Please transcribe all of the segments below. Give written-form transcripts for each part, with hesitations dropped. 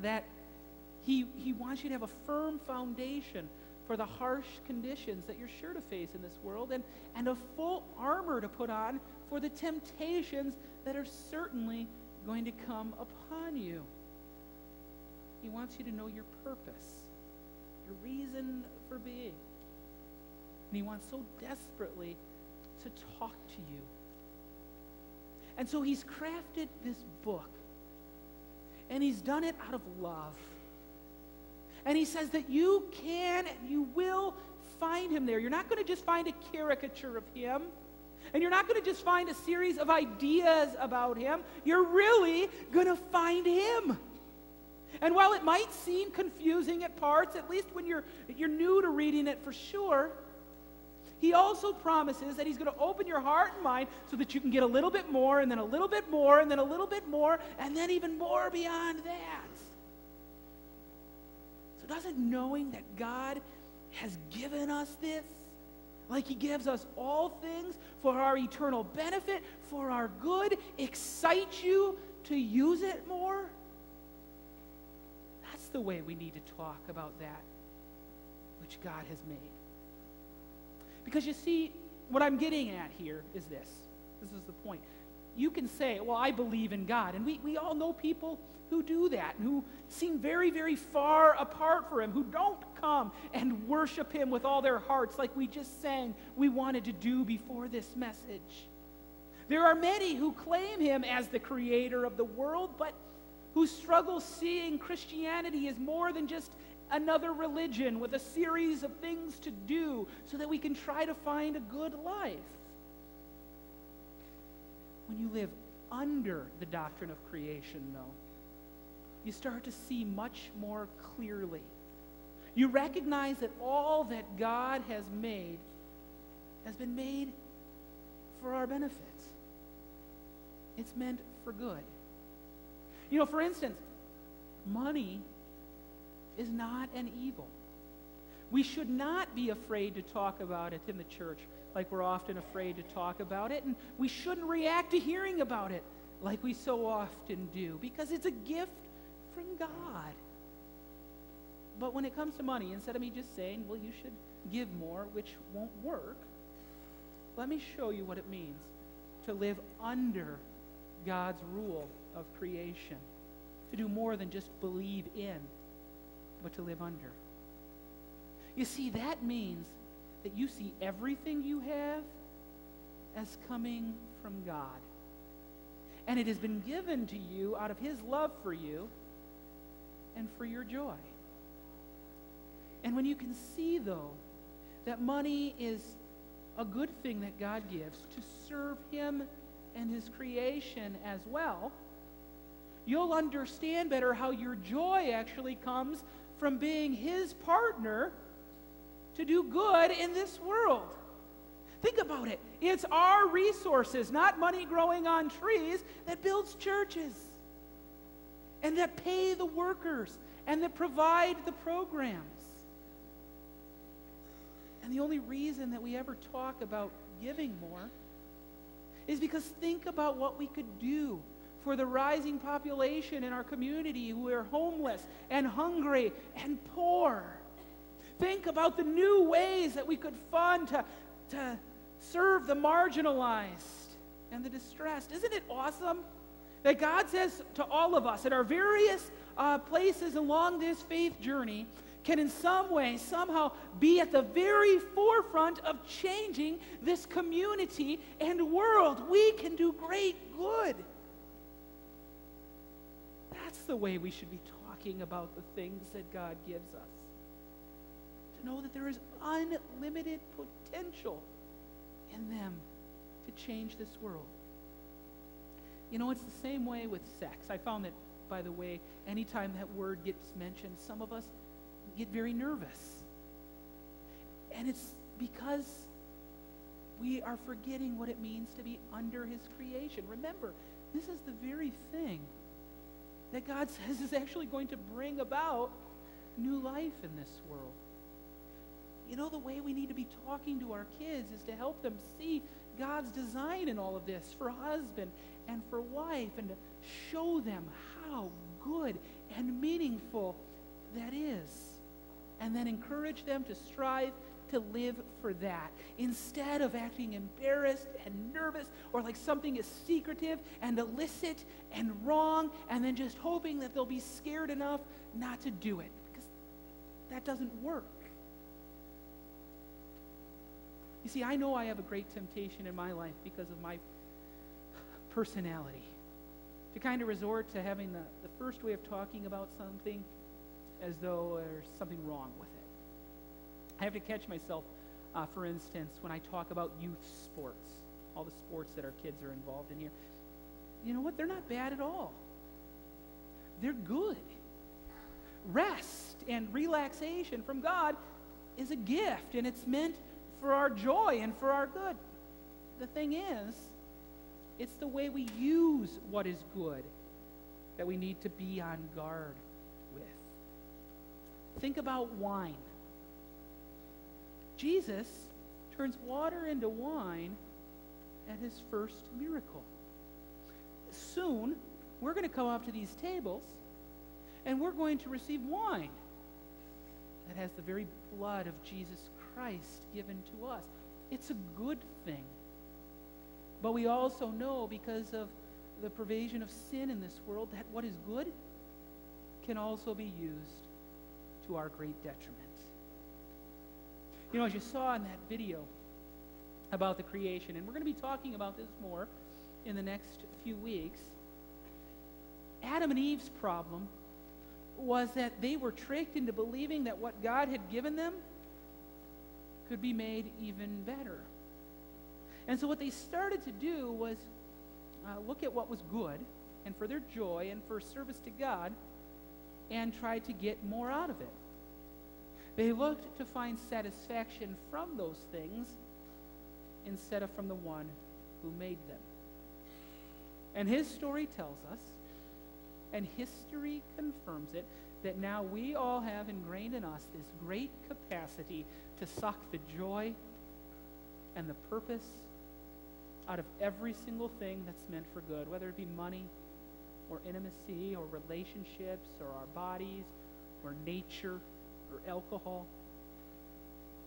that he wants you to have a firm foundation for the harsh conditions that you're sure to face in this world, and a full armor to put on for the temptations that are certainly going to come upon you. He wants you to know your purpose, your reason for being. And he wants so desperately to talk to you. And so he's crafted this book. And he's done it out of love. And he says that you can and you will find him there. You're not going to just find a caricature of him. And you're not going to just find a series of ideas about him. You're really going to find him. And while it might seem confusing at parts, at least when you're new to reading it for sure, he also promises that he's going to open your heart and mind so that you can get a little bit more, and then a little bit more, and then a little bit more, and then even more beyond that. So doesn't knowing that God has given us this, like he gives us all things for our eternal benefit, for our good, excite you to use it more? That's the way we need to talk about that which God has made. Because you see, what I'm getting at here is this. This is the point. You can say, well, I believe in God. And we all know people who do that, and who seem very, very far apart from him, who don't come and worship him with all their hearts like we just sang we wanted to do before this message. There are many who claim him as the creator of the world, but who struggle seeing Christianity as more than just another religion with a series of things to do so that we can try to find a good life. When you live under the doctrine of creation, though, you start to see much more clearly. You recognize that all that God has been made for our benefit. It's meant for good. You know, for instance, money is not an evil. We should not be afraid to talk about it in the church like we're often afraid to talk about it, and we shouldn't react to hearing about it like we so often do, because it's a gift from God. But when it comes to money, instead of me just saying, well, you should give more, which won't work, let me show you what it means to live under God's rule of creation, to do more than just believe in, but to live under. You see, that means that you see everything you have as coming from God. And it has been given to you out of his love for you and for your joy. And when you can see, though, that money is a good thing that God gives to serve him and his creation as well, you'll understand better how your joy actually comes from being his partner to do good in this world. Think about it. It's our resources, not money growing on trees, that builds churches and that pay the workers and that provide the programs. And the only reason that we ever talk about giving more is because think about what we could do for the rising population in our community who are homeless and hungry and poor. Think about the new ways that we could fund to serve the marginalized and the distressed. Isn't it awesome that God says to all of us at our various places along this faith journey can in some way, somehow be at the very forefront of changing this community and world. We can do great good. That's the way we should be talking about the things that God gives us. To know that there is unlimited potential in them to change this world. You know, it's the same way with sex. I found that, by the way, anytime that word gets mentioned, some of us get very nervous. And it's because we are forgetting what it means to be under his creation. Remember, this is the very thing that God says is actually going to bring about new life in this world. You know, the way we need to be talking to our kids is to help them see God's design in all of this for husband and for wife, and to show them how good and meaningful that is. And then encourage them to strive to live for that, instead of acting embarrassed and nervous, or like something is secretive and illicit and wrong, and then just hoping that they'll be scared enough not to do it, because that doesn't work. You see, I know I have a great temptation in my life because of my personality to kind of resort to having the first way of talking about something as though there's something wrong with it. I have to catch myself, for instance, when I talk about youth sports, all the sports that our kids are involved in here. You know what? They're not bad at all. They're good. Rest and relaxation from God is a gift, and it's meant for our joy and for our good. The thing is, it's the way we use what is good that we need to be on guard with. Think about wine. Jesus turns water into wine at his first miracle. Soon, we're going to come up to these tables, and we're going to receive wine that has the very blood of Jesus Christ given to us. It's a good thing. But we also know, because of the pervasion of sin in this world, that what is good can also be used to our great detriment. You know, as you saw in that video about the creation, and we're going to be talking about this more in the next few weeks, Adam and Eve's problem was that they were tricked into believing that what God had given them could be made even better. And so what they started to do was look at what was good, and for their joy and for service to God, and tried to get more out of it. They looked to find satisfaction from those things instead of from the one who made them. And his story tells us, and history confirms it, that now we all have ingrained in us this great capacity to suck the joy and the purpose out of every single thing that's meant for good, whether it be money or intimacy or relationships or our bodies or nature or alcohol.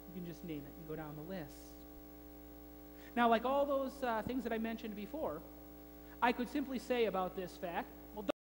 You can just name it and go down the list. Now, like all those things that I mentioned before, I could simply say about this fact